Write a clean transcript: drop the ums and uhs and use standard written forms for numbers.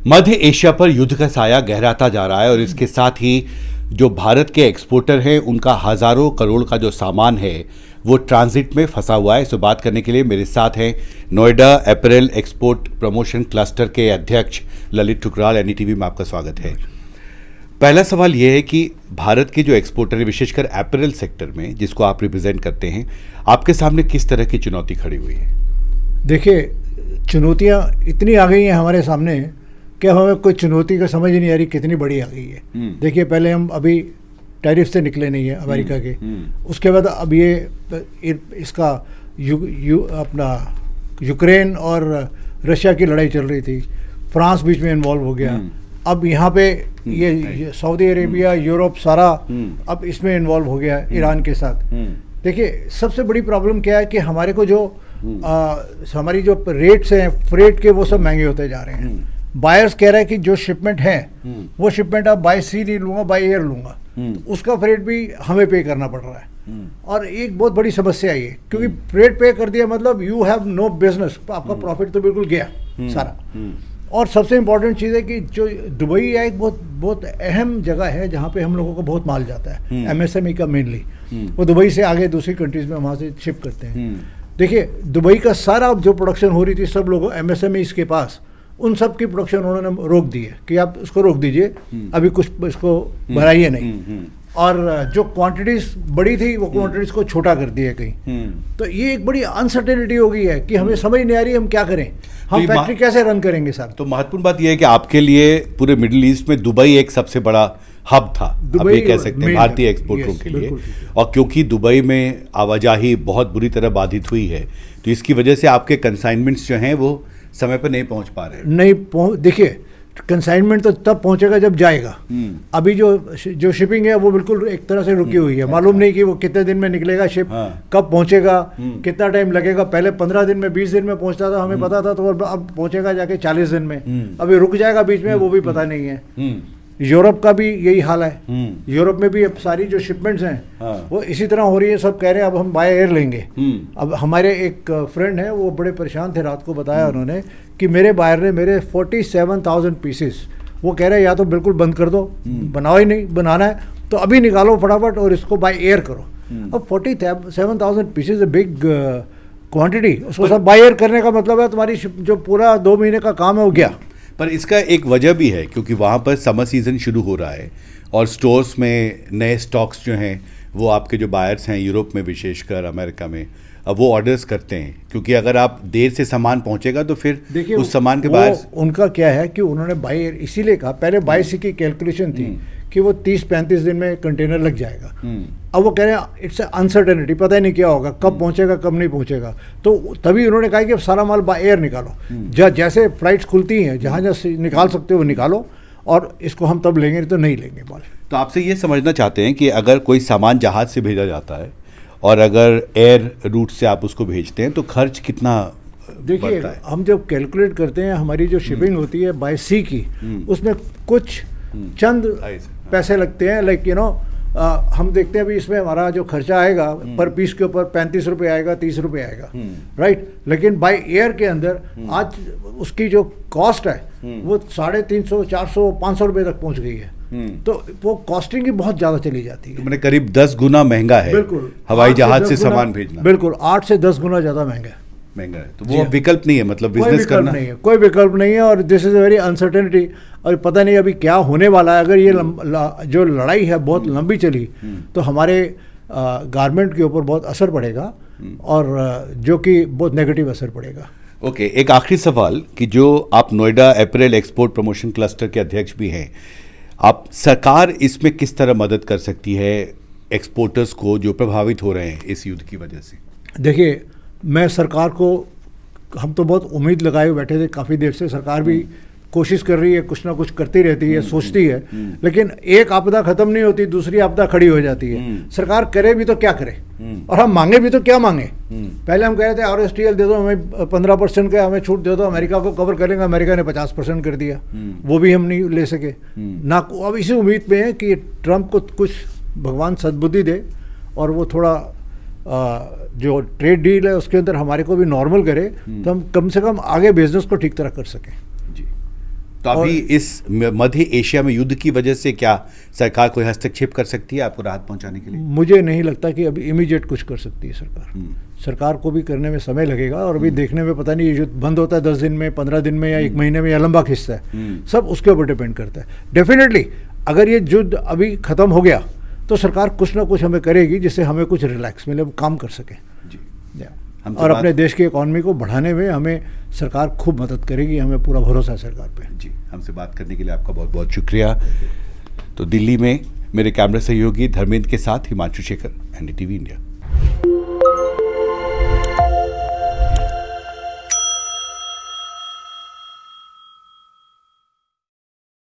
मध्य Asia पर युद्ध का साया गहराता जा रहा है और इसके साथ ही जो भारत के एक्सपोर्टर हैं उनका हजारों करोड़ का जो सामान है वो ट्रांजिट में फंसा हुआ है। इस बात करने के लिए मेरे साथ हैं नोएडा अपैरेल एक्सपोर्ट प्रमोशन क्लस्टर के अध्यक्ष ललित ठुकराल। एनडीटीवी में आपका स्वागत है। पहला सवाल ये है कि भारत के जो एक्सपोर्टर है विशेषकर अपैरेल सेक्टर में जिसको आप रिप्रेजेंट करते हैं, आपके सामने किस तरह की चुनौती खड़ी हुई है? देखिए, चुनौतियाँ इतनी आ गई हैं हमारे सामने कि हमें कोई चुनौती का समझ ही नहीं आ रही कितनी बड़ी आ गई है। देखिए, पहले हम अभी टैरिफ से निकले नहीं है अमेरिका के, उसके बाद अब ये इसका अपना यूक्रेन और रशिया की लड़ाई चल रही थी, फ्रांस बीच में इन्वॉल्व हो गया, अब यहाँ पे ये सऊदी अरेबिया, यूरोप सारा अब इसमें इन्वॉल्व हो गया ईरान के साथ। देखिए, सबसे बड़ी प्रॉब्लम क्या है कि हमारे को जो हमारी जो रेट्स हैं फ्रेट के वो सब महंगे होते जा रहे हैं। बायर्स कह रहे हैं कि जो शिपमेंट है वो शिपमेंट आप बाय सी नहीं लूँगा, बाय एयर लूँगा, उसका फ्रेट भी हमें पे करना पड़ रहा है। और एक बहुत बड़ी समस्या है ये, क्योंकि फ्रेट पे कर दिया मतलब यू हैव नो बिजनेस, आपका प्रॉफिट तो बिल्कुल गया सारा। और सबसे इम्पोर्टेंट चीज़ है कि जो दुबई है एक बहुत अहम जगह है जहाँ पे हम लोगों को बहुत माल जाता है, एमएसएमई का मेनली, वो दुबई से आगे दूसरी कंट्रीज़ में वहाँ से शिप करते हैं। देखिए, दुबई का सारा जो प्रोडक्शन हो रही थी सब लोगों एमएसएमई के पास, उन सब की प्रोडक्शन उन्होंने रोक दी है कि आप इसको रोक दीजिए, अभी कुछ इसको बढ़ाइए नहीं। और जो क्वांटिटीज बड़ी थी वो क्वांटिटीज को छोटा कर दिया कहीं। तो ये एक बड़ी अनसर्टेनिटी हो गई है कि हमें समझ नहीं आ रही हम क्या करें, हम फैक्ट्री कैसे रन करेंगे सर। तो महत्वपूर्ण बात यह है कि आपके लिए पूरे मिडिल ईस्ट में दुबई एक सबसे बड़ा हब था, अब ये कह सकते हैं भारतीय एक्सपोर्टरों के लिए। और क्योंकि दुबई में आवाजाही बहुत बुरी तरह बाधित हुई है तो इसकी वजह से आपके कंसाइनमेंट्स जो हैं वो समय पर नहीं पहुंच पा रहे। देखिए, कंसाइनमेंट तो तब पहुंचेगा जब जाएगा। अभी जो शिपिंग है वो बिल्कुल एक तरह से रुकी हुई है, मालूम नहीं कि वो कितने दिन में निकलेगा शिप, कब पहुंचेगा, कितना टाइम लगेगा। पहले 15 दिन में 20 दिन में पहुंचता था, हमें पता था, तो अब पहुंचेगा जाके 40 दिन में। अभी रुक जाएगा बीच में, वो भी पता नहीं है। यूरोप का भी यही हाल है। यूरोप में भी अब सारी जो शिपमेंट्स हैं वो इसी तरह हो रही है। सब कह रहे हैं अब हम बाय एयर लेंगे। अब हमारे एक फ्रेंड है वो बड़े परेशान थे, रात को बताया उन्होंने कि मेरे बायर ने मेरे 47,000 पीसेस, वो कह रहे हैं या तो बिल्कुल बंद कर दो, बनाओ ही नहीं, बनाना है तो अभी निकालो फटाफट और इसको बाय एयर करो। अब 47,000 पीसेस ए बिग क्वांटिटी, उसको सब बाय एयर करने का मतलब है तुम्हारी जो पूरा 2 महीने का काम है वो गया। पर इसका एक वजह भी है क्योंकि वहाँ पर समर सीज़न शुरू हो रहा है और स्टोर्स में नए स्टॉक्स जो हैं वो आपके जो बायर्स हैं यूरोप में विशेषकर अमेरिका में, अब वो ऑर्डर्स करते हैं क्योंकि अगर आप देर से सामान पहुंचेगा तो फिर उस सामान के बाहर उनका क्या है कि उन्होंने बाय एयर इसीलिए कहा। पहले बाय सी की कैलकुलेशन थी कि वो 30-35 दिन में कंटेनर लग जाएगा। अब वो कह रहे हैं इट्स अनसर्टेनिटी, पता ही नहीं क्या होगा, कब पहुंचेगा कब नहीं पहुंचेगा। तो तभी उन्होंने कहा कि अब सारा माल बाय एयर निकालो, जैसे फ्लाइट्स खुलती हैं जहाँ जहाँ निकाल सकते हो वो निकालो, और इसको हम तब लेंगे, तो नहीं लेंगे माल। तो आपसे ये समझना चाहते हैं कि अगर कोई सामान जहाज़ से भेजा जाता है और अगर एयर रूट से आप उसको भेजते हैं तो खर्च कितना? देखिए, हम जब कैलकुलेट करते हैं हमारी जो शिपिंग होती है बाय सी की, उसमें कुछ चंद पैसे लगते हैं। लाइक हम देखते हैं अभी इसमें हमारा जो खर्चा आएगा पर पीस के ऊपर 35 रुपये आएगा, 30 रुपये आएगा, राइट। लेकिन बाय एयर के अंदर आज उसकी जो कॉस्ट है वो 350, 400, 500 रुपये तक पहुंच गई है। तो वो कॉस्टिंग ही बहुत ज़्यादा चली जाती है। तो मैंने करीब 10 गुना महंगा है। बिल्कुल, हवाई जहाज से सामान भेजना बिल्कुल 8 से 10 गुना ज़्यादा महंगा है। तो वो विकल्प नहीं है, मतलब बिजनेस करना नहीं है, कोई विकल्प नहीं है। और this is a very uncertainty, और पता नहीं अभी क्या होने वाला है। अगर ये जो लड़ाई है बहुत लंबी चली तो हमारे गारमेंट के ऊपर बहुत असर पड़ेगा, और जो कि बहुत नेगेटिव असर पड़ेगा। ओके, एक आखिरी सवाल कि जो आप नोएडा अपैरेल एक्सपोर्ट प्रमोशन क्लस्टर के अध्यक्ष भी हैं, आप सरकार इसमें किस तरह मदद कर सकती है एक्सपोर्टर्स को जो प्रभावित हो रहे हैं इस युद्ध की वजह से? देखिए, मैं सरकार को, हम तो बहुत उम्मीद लगाए हुए बैठे थे काफ़ी देर से। सरकार भी कोशिश कर रही है, कुछ ना कुछ करती रहती है, सोचती है, लेकिन एक आपदा खत्म नहीं होती, दूसरी आपदा खड़ी हो जाती है। सरकार करे भी तो क्या करे, और हम मांगे भी तो क्या मांगे। पहले हम कह रहे थे RSTL दे दो हमें, 15% का हमें छूट दे दो, अमेरिका को कवर करेंगे। अमेरिका ने 50% कर दिया, वो भी हम नहीं ले सके ना। अब इसी उम्मीद में है कि ट्रंप को कुछ भगवान सद्बुद्धि दे और वो थोड़ा जो ट्रेड डील है उसके अंदर हमारे को भी नॉर्मल करे, तो हम कम से कम आगे बिजनेस को ठीक तरह कर सकें। तो अभी इस मध्य एशिया में युद्ध की वजह से क्या सरकार कोई हस्तक्षेप कर सकती है आपको राहत पहुंचाने के लिए? मुझे नहीं लगता कि अभी इमीडिएट कुछ कर सकती है सरकार। सरकार को भी करने में समय लगेगा, और अभी देखने में पता नहीं ये युद्ध बंद होता है 10 दिन में, 15 दिन में, या 1 महीने में, या लंबा खिंचता है, सब उसके ऊपर डिपेंड करता है। डेफिनेटली अगर ये युद्ध अभी ख़त्म हो गया तो सरकार कुछ ना कुछ हमें करेगी जिससे हमें कुछ रिलैक्स मिले, काम कर सकें जी। और अपने देश की इकॉनमी को बढ़ाने में हमें सरकार खूब मदद करेगी, हमें पूरा भरोसा है सरकार पे। जी, हमसे बात करने के लिए आपका बहुत बहुत शुक्रिया। तो दिल्ली में मेरे कैमरा सहयोगी धर्मेंद्र के साथ हिमांशु शेखर, NDTV इंडिया।